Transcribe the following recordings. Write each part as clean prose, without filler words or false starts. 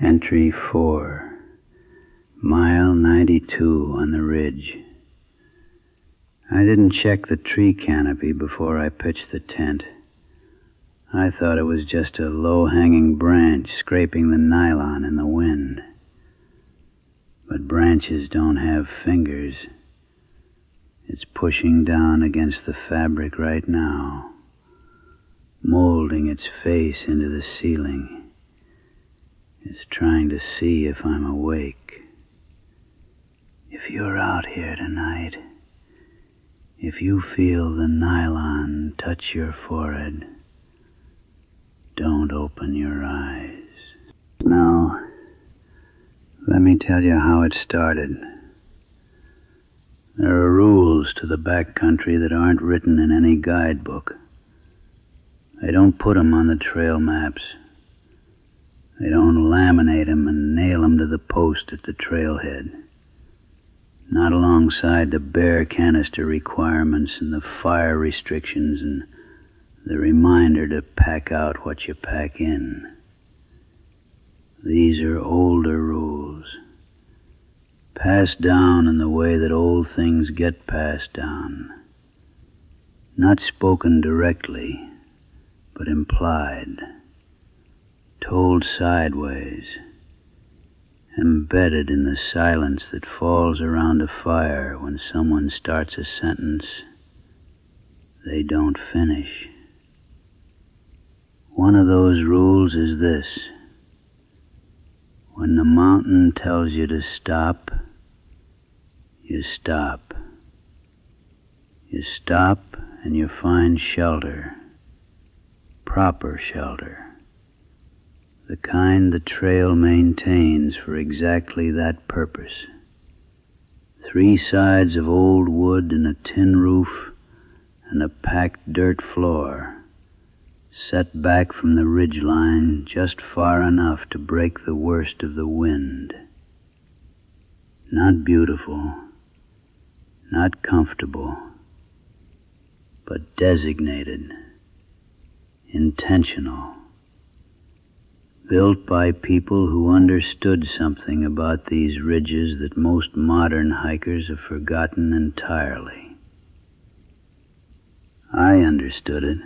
Entry 4, mile 92 on the ridge. I didn't check the tree canopy before I pitched the tent. I thought it was just a low-hanging branch scraping the nylon in the wind. But branches don't have fingers. It's pushing down against the fabric right now, molding its face into the ceiling. It's trying to see if I'm awake. If you're out here tonight, if you feel the nylon touch your forehead, don't open your eyes. Now, let me tell you how it started. There are rules to the backcountry that aren't written in any guidebook. They don't put them on the trail maps. They don't laminate them and nail them to the post at the trailhead. Not alongside the bare canister requirements and the fire restrictions and the reminder to pack out what you pack in. These are older rules, passed down in the way that old things get passed down. Not spoken directly, but implied. Told sideways, embedded in the silence that falls around a fire when someone starts a sentence they don't finish. One of those rules is this: when the mountain tells you to stop, you stop. You stop and you find shelter, proper shelter. The kind the trail maintains for exactly that purpose. 3 sides of old wood and a tin roof and a packed dirt floor, set back from the ridgeline just far enough to break the worst of the wind. Not beautiful, not comfortable, but designated, intentional. Built by people who understood something about these ridges that most modern hikers have forgotten entirely. I understood it.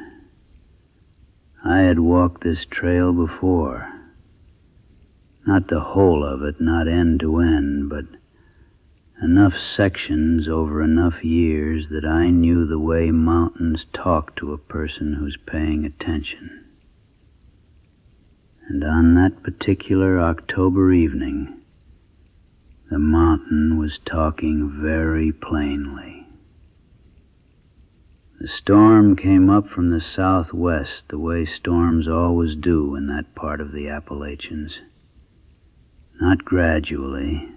I had walked this trail before. Not the whole of it, not end to end, but enough sections over enough years that I knew the way mountains talk to a person who's paying attention. And on that particular October evening, the mountain was talking very plainly. The storm came up from the southwest, the way storms always do in that part of the Appalachians. Not gradually,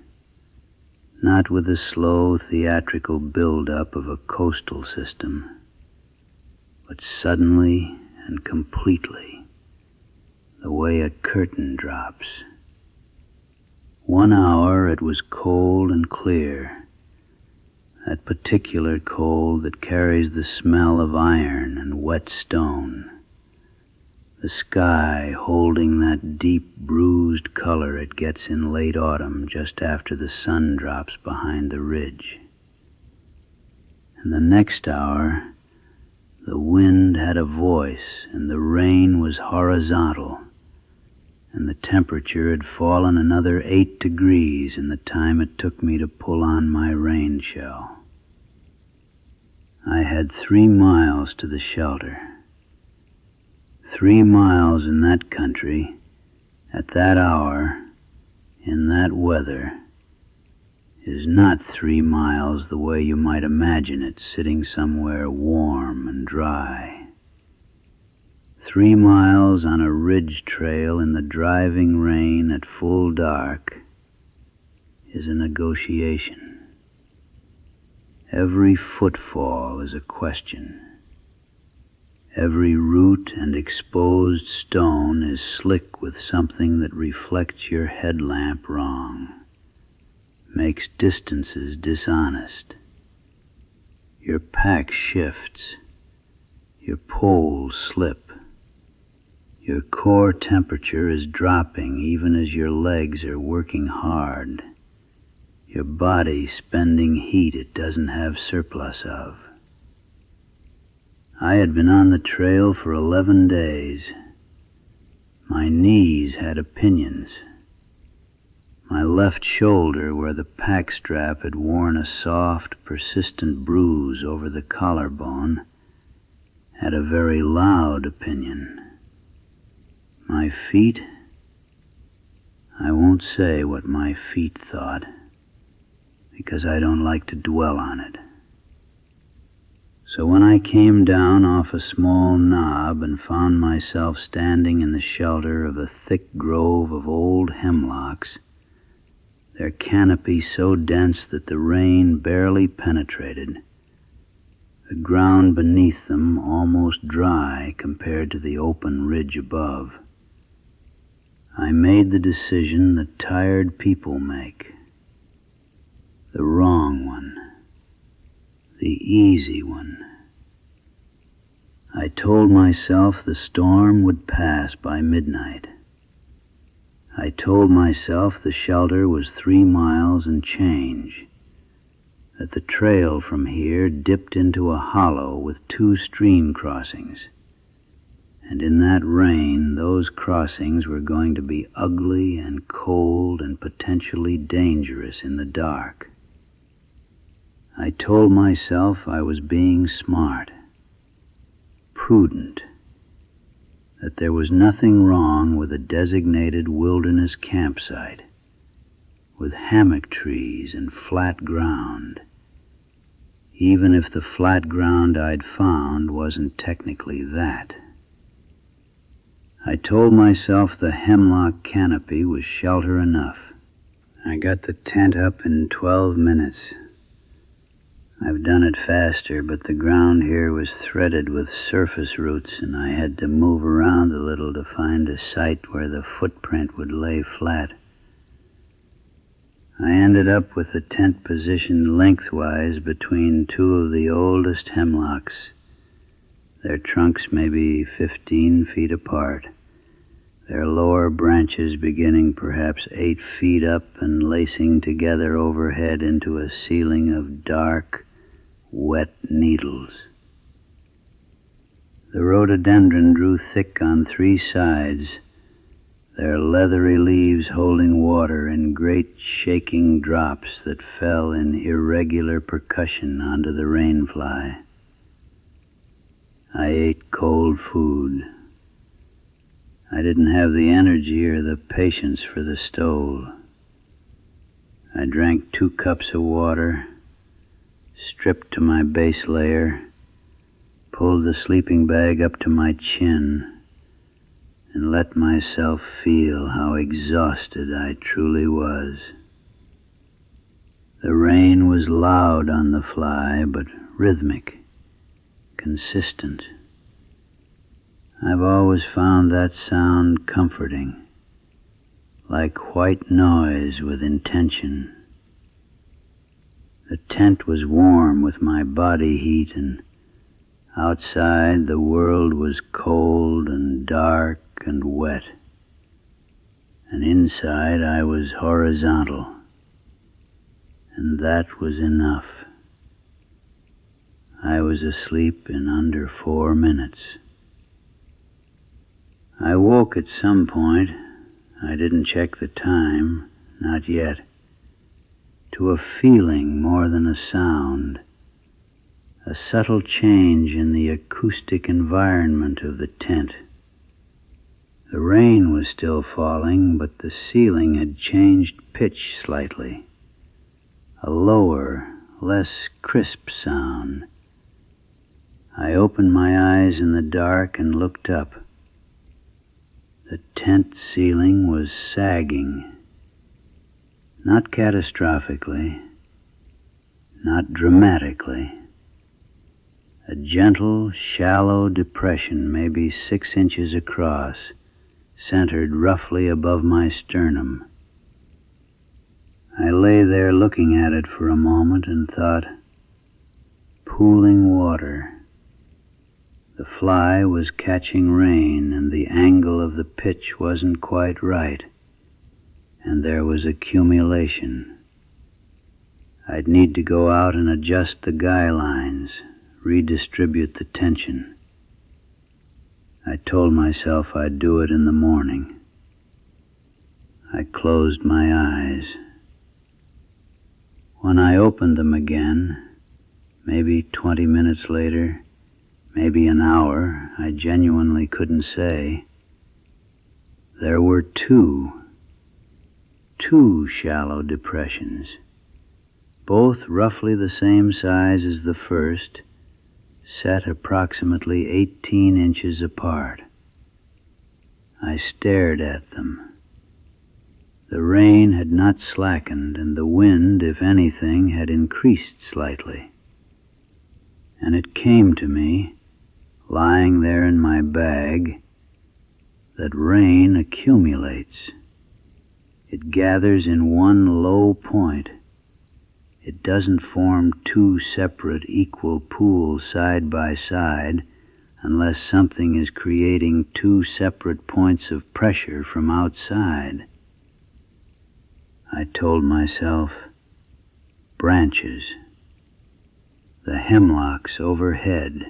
not with the slow theatrical build-up of a coastal system, but suddenly and completely, the way a curtain drops. 1 hour it was cold and clear, that particular cold that carries the smell of iron and wet stone. The sky holding that deep bruised color it gets in late autumn just after the sun drops behind the ridge. And the next hour, the wind had a voice and the rain was horizontal, and the temperature had fallen another 8 degrees in the time it took me to pull on my rain shell. I had 3 miles to the shelter. 3 miles in that country, at that hour, in that weather, is not 3 miles the way you might imagine it, sitting somewhere warm and dry. 3 miles on a ridge trail in the driving rain at full dark is a negotiation. Every footfall is a question. Every root and exposed stone is slick with something that reflects your headlamp wrong, makes distances dishonest. Your pack shifts, your poles slip, Your core temperature is dropping even as your legs are working hard. Your body spending heat it doesn't have surplus of. I had been on the trail for 11 days. My knees had opinions. My left shoulder, where the pack strap had worn a soft, persistent bruise over the collarbone, had a very loud opinion. My feet, I won't say what my feet thought, because I don't like to dwell on it. So when I came down off a small knob and found myself standing in the shelter of a thick grove of old hemlocks, their canopy so dense that the rain barely penetrated, the ground beneath them almost dry compared to the open ridge above, I made the decision that tired people make. The wrong one. The easy one. I told myself the storm would pass by midnight. I told myself the shelter was 3 miles and change, that the trail from here dipped into a hollow with 2 stream crossings, and in that rain those crossings were going to be ugly and cold and potentially dangerous in the dark. I told myself I was being smart, prudent, that there was nothing wrong with a designated wilderness campsite, with hammock trees and flat ground, even if the flat ground I'd found wasn't technically that. I told myself the hemlock canopy was shelter enough. I got the tent up in 12 minutes. I've done it faster, but the ground here was threaded with surface roots, and I had to move around a little to find a site where the footprint would lay flat. I ended up with the tent positioned lengthwise between 2 of the oldest hemlocks, their trunks maybe 15 feet apart, their lower branches beginning perhaps 8 feet up and lacing together overhead into a ceiling of dark, wet needles. The rhododendron grew thick on 3 sides, their leathery leaves holding water in great shaking drops that fell in irregular percussion onto the rainfly. I ate cold food. I didn't have the energy or the patience for the stove. I drank 2 cups of water, stripped to my base layer, pulled the sleeping bag up to my chin, and let myself feel how exhausted I truly was. The rain was loud on the fly, but rhythmic, consistent. I've always found that sound comforting, like white noise with intention. The tent was warm with my body heat, and outside the world was cold and dark and wet, and inside I was horizontal, and that was enough. I was asleep in under 4 minutes. I woke at some point. I didn't check the time, not yet, to a feeling more than a sound, a subtle change in the acoustic environment of the tent. The rain was still falling, but the ceiling had changed pitch slightly, a lower, less crisp sound. I opened my eyes in the dark and looked up. The tent ceiling was sagging, not catastrophically, not dramatically. A gentle, shallow depression, maybe 6 inches across, centered roughly above my sternum. I lay there looking at it for a moment and thought, pooling water, The fly was catching rain, and the angle of the pitch wasn't quite right, and there was accumulation. I'd need to go out and adjust the guy lines, redistribute the tension. I told myself I'd do it in the morning. I closed my eyes. When I opened them again, maybe 20 minutes later, maybe an hour, I genuinely couldn't say, there were two shallow depressions, both roughly the same size as the first, set approximately 18 inches apart. I stared at them. The rain had not slackened, and the wind, if anything, had increased slightly. And it came to me, lying there in my bag, that rain accumulates. It gathers in one low point. It doesn't form two separate equal pools side by side unless something is creating two separate points of pressure from outside. I told myself, branches, the hemlocks overhead.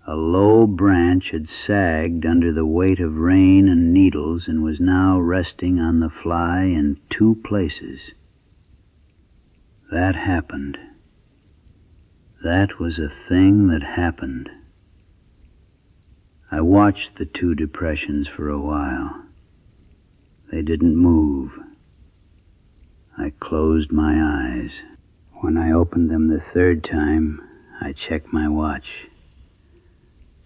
A low branch had sagged under the weight of rain and needles and was now resting on the fly in two places. That happened. That was a thing that happened. I watched the two depressions for a while. They didn't move. I closed my eyes. When I opened them the third time, I checked my watch.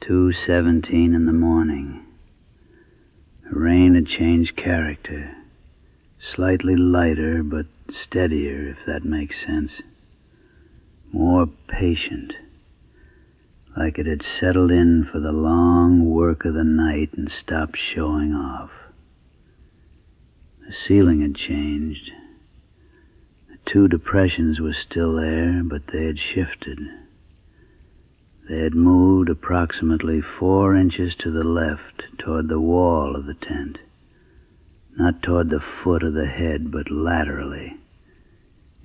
2:17 in the morning. The rain had changed character. Slightly lighter, but steadier, if that makes sense. More patient. Like it had settled in for the long work of the night and stopped showing off. The ceiling had changed. The two depressions were still there, but they had shifted. They had moved approximately 4 inches to the left, toward the wall of the tent. Not toward the foot of the head, but laterally,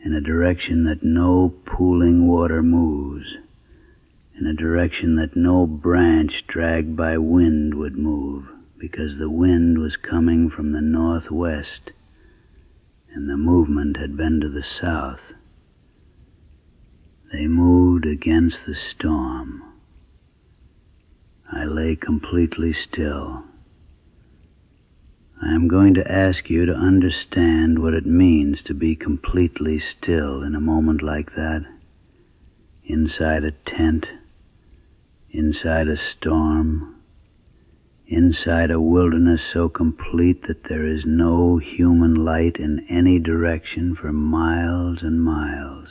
in a direction that no pooling water moves, in a direction that no branch dragged by wind would move, because the wind was coming from the northwest, and the movement had been to the south. They moved against the storm. I lay completely still. I am going to ask you to understand what it means to be completely still in a moment like that, inside a tent, inside a storm, inside a wilderness so complete that there is no human light in any direction for miles and miles.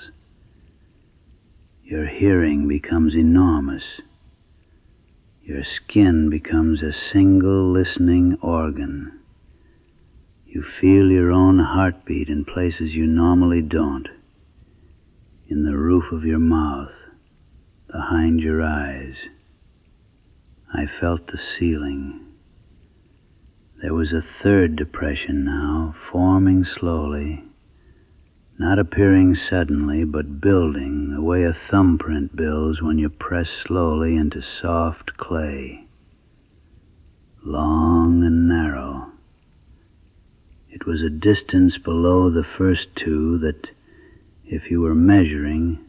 Your hearing becomes enormous. Your skin becomes a single listening organ. You feel your own heartbeat in places you normally don't. In the roof of your mouth, behind your eyes. I felt the ceiling. There was a third depression now, forming slowly, not appearing suddenly, but building the way a thumbprint builds when you press slowly into soft clay. Long and narrow. It was a distance below the first two that, if you were measuring,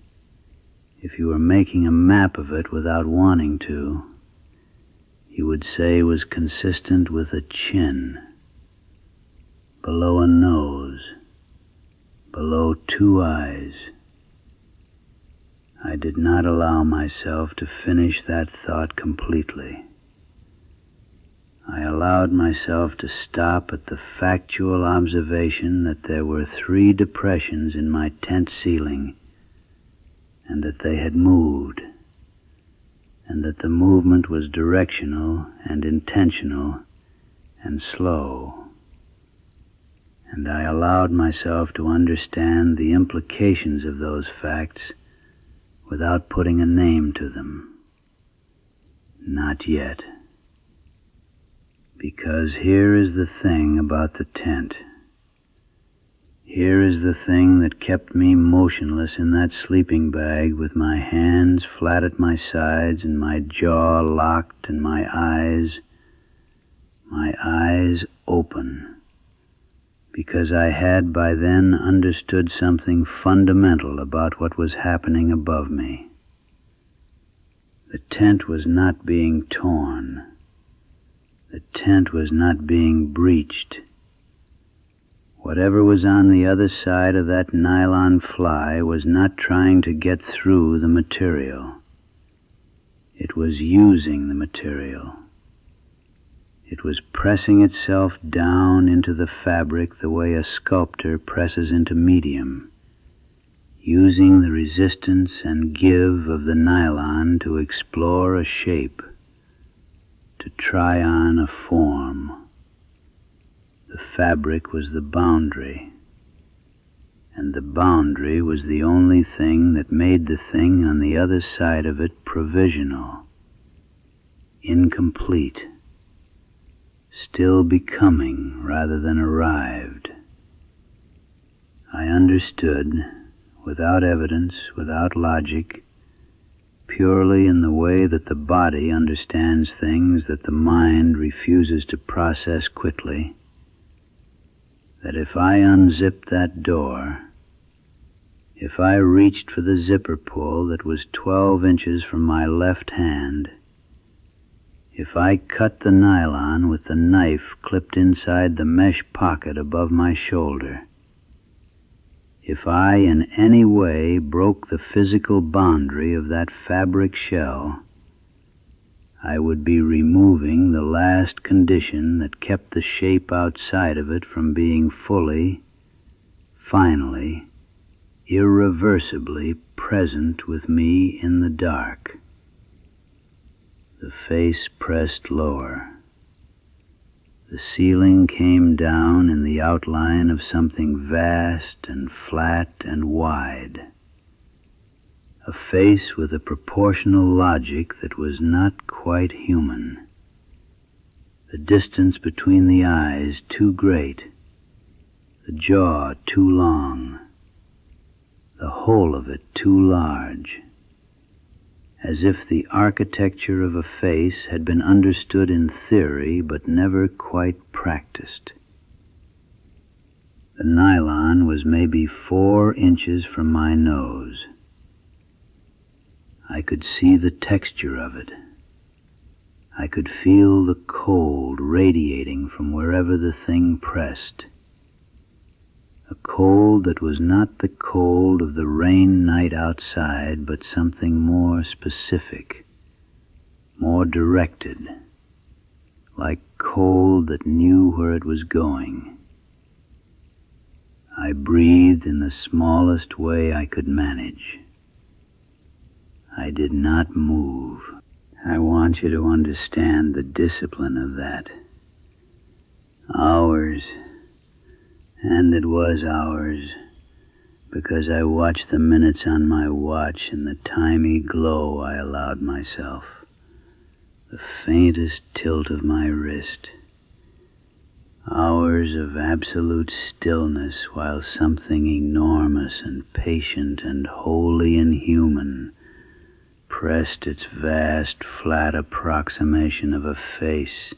if you were making a map of it without wanting to, you would say was consistent with a chin, below a nose, below two eyes. I did not allow myself to finish that thought completely. I allowed myself to stop at the factual observation that there were 3 depressions in my tent ceiling, and that they had moved, and that the movement was directional and intentional and slow. And I allowed myself to understand the implications of those facts without putting a name to them. Not yet. Because here is the thing about the tent. Here is the thing that kept me motionless in that sleeping bag with my hands flat at my sides and my jaw locked and my eyes open. Because I had by then understood something fundamental about what was happening above me. The tent was not being torn. The tent was not being breached. Whatever was on the other side of that nylon fly was not trying to get through the material. It was using the material. It was pressing itself down into the fabric the way a sculptor presses into medium, using the resistance and give of the nylon to explore a shape, to try on a form. The fabric was the boundary, and the boundary was the only thing that made the thing on the other side of it provisional, incomplete, still becoming rather than arrived. I understood, without evidence, without logic, purely in the way that the body understands things that the mind refuses to process quickly, that if I unzipped that door, if I reached for the zipper pull that was 12 inches from my left hand, if I cut the nylon with the knife clipped inside the mesh pocket above my shoulder, if I in any way broke the physical boundary of that fabric shell, I would be removing the last condition that kept the shape outside of it from being fully, finally, irreversibly present with me in the dark. The face pressed lower. The ceiling came down in the outline of something vast and flat and wide. A face with a proportional logic that was not quite human. The distance between the eyes too great, the jaw too long, the whole of it too large, as if the architecture of a face had been understood in theory but never quite practiced. The nylon was maybe 4 inches from my nose. I could see the texture of it. I could feel the cold radiating from wherever the thing pressed. A cold that was not the cold of the rain night outside, but something more specific, more directed, like cold that knew where it was going. I breathed in the smallest way I could manage. I did not move. I want you to understand the discipline of that. Hours, and it was hours, because I watched the minutes on my watch and the tiny glow I allowed myself, the faintest tilt of my wrist. Hours of absolute stillness while something enormous and patient and wholly inhuman pressed its vast, flat approximation of a face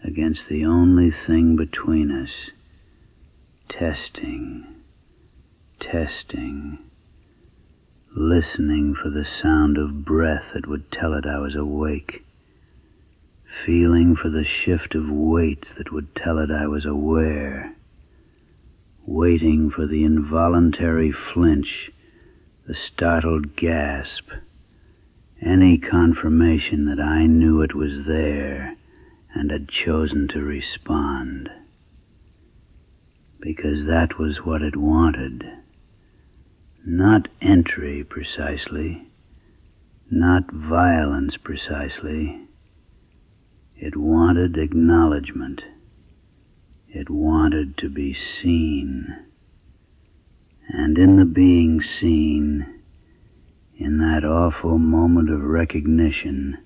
against the only thing between us. Testing, listening for the sound of breath that would tell it I was awake, feeling for the shift of weight that would tell it I was aware, waiting for the involuntary flinch, the startled gasp, any confirmation that I knew it was there and had chosen to respond. Because that was what it wanted. Not entry precisely, not violence precisely. It wanted acknowledgement. It wanted to be seen. And in the being seen, in that awful moment of recognition,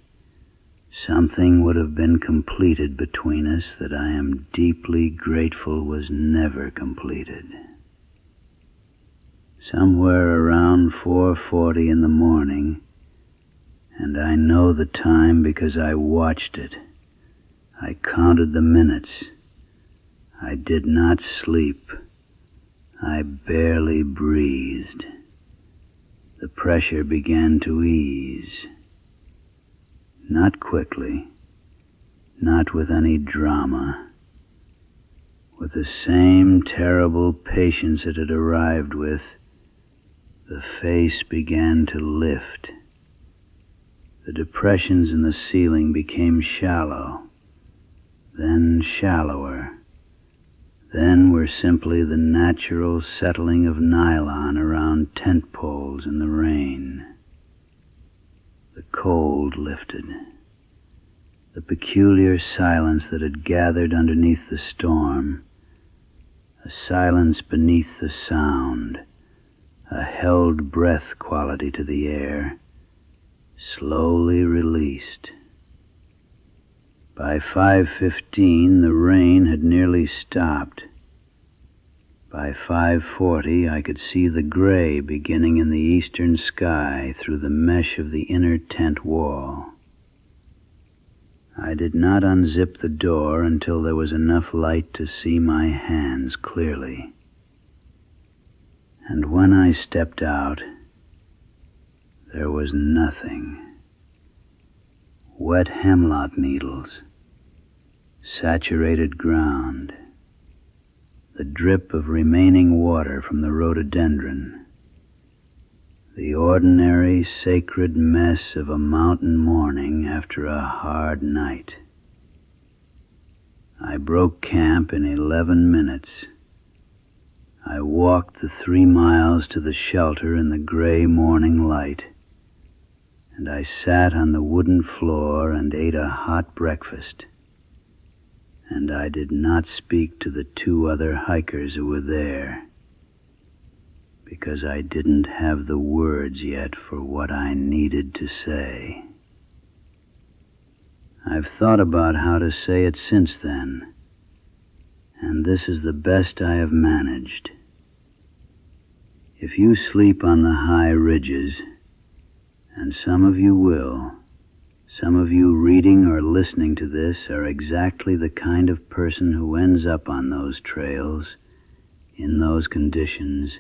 Something would have been completed between us that I am deeply grateful was never completed. Somewhere around 4:40 in the morning, and I know the time because I watched it. I counted the minutes. I did not sleep. I barely breathed. The pressure began to ease. Not quickly, not with any drama. With the same terrible patience it had arrived with, the face began to lift. The depressions in the ceiling became shallow, then shallower. Then were simply the natural settling of nylon around tent poles in the rain. The cold lifted. The peculiar silence that had gathered underneath the storm, a silence beneath the sound, a held breath quality to the air, slowly released. By 5:15 the rain had nearly stopped. By 5:40 I could see the gray beginning in the eastern sky through the mesh of the inner tent wall. I did not unzip the door until there was enough light to see my hands clearly. And when I stepped out, there was nothing. Wet hemlock needles, saturated ground, the drip of remaining water from the rhododendron, the ordinary sacred mess of a mountain morning after a hard night. I broke camp in 11 minutes. I walked the 3 miles to the shelter in the gray morning light, and I sat on the wooden floor and ate a hot breakfast. And I did not speak to the 2 other hikers who were there, because I didn't have the words yet for what I needed to say. I've thought about how to say it since then, and this is the best I have managed. If you sleep on the high ridges, and some of you will, some of you reading or listening to this are exactly the kind of person who ends up on those trails, in those conditions,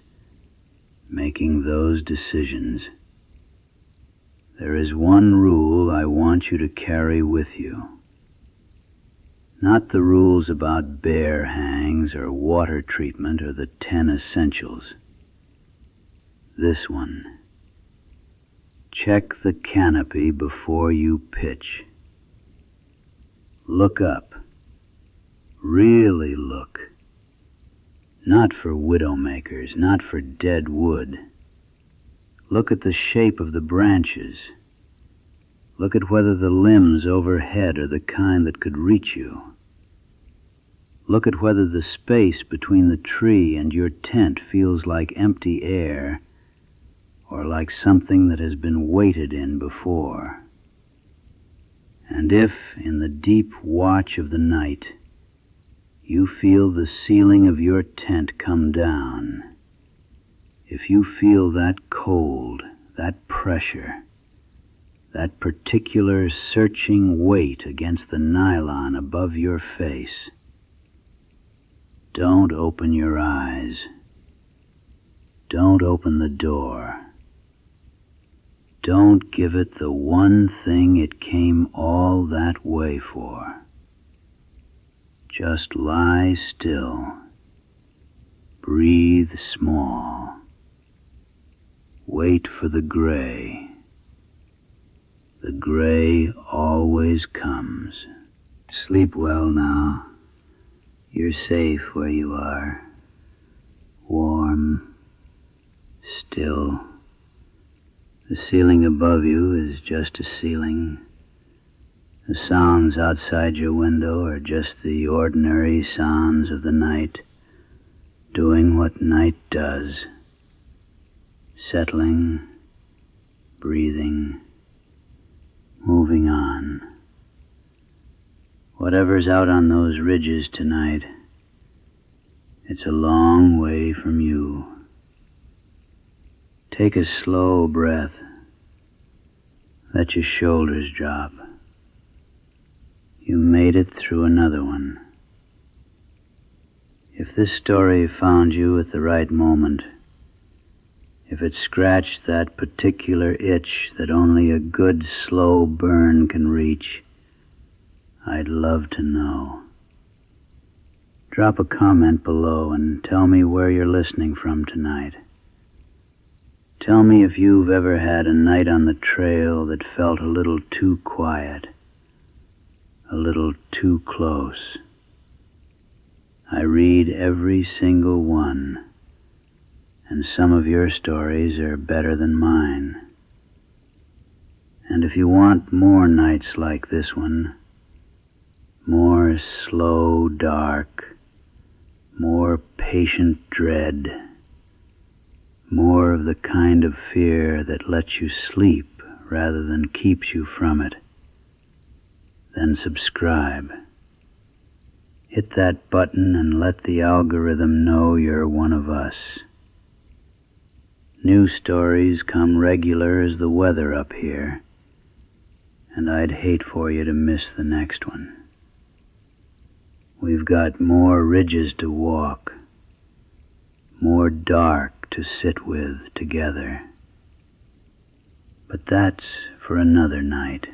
making those decisions. There is one rule I want you to carry with you. Not the rules about bear hangs or water treatment or the 10 essentials. This one. Check the canopy before you pitch. Look up. Really look. Not for widowmakers, not for dead wood. Look at the shape of the branches. Look at whether the limbs overhead are the kind that could reach you. Look at whether the space between the tree and your tent feels like empty air or like something that has been waited in before. And if, in the deep watch of the night, you feel the ceiling of your tent come down, if you feel that cold, that pressure, that particular searching weight against the nylon above your face, don't open your eyes. Don't open the door. Don't give it the one thing it came all that way for. Just lie still. Breathe small. Wait for the gray. The gray always comes. Sleep well now. You're safe where you are. Warm. Still. The ceiling above you is just a ceiling. The sounds outside your window are just the ordinary sounds of the night, doing what night does. Settling, breathing, moving on. Whatever's out on those ridges tonight, it's a long way from you. Take a slow breath. Let your shoulders drop. You made it through another one. If this story found you at the right moment, if it scratched that particular itch that only a good slow burn can reach, I'd love to know. Drop a comment below and tell me where you're listening from tonight. Tell me if you've ever had a night on the trail that felt a little too quiet, a little too close. I read every single one, and some of your stories are better than mine. And if you want more nights like this one, more slow dark, more patient dread, more of the kind of fear that lets you sleep rather than keeps you from it, then subscribe. Hit that button and let the algorithm know you're one of us. New stories come regular as the weather up here, and I'd hate for you to miss the next one. We've got more ridges to walk, more dark to sit with together. But that's for another night.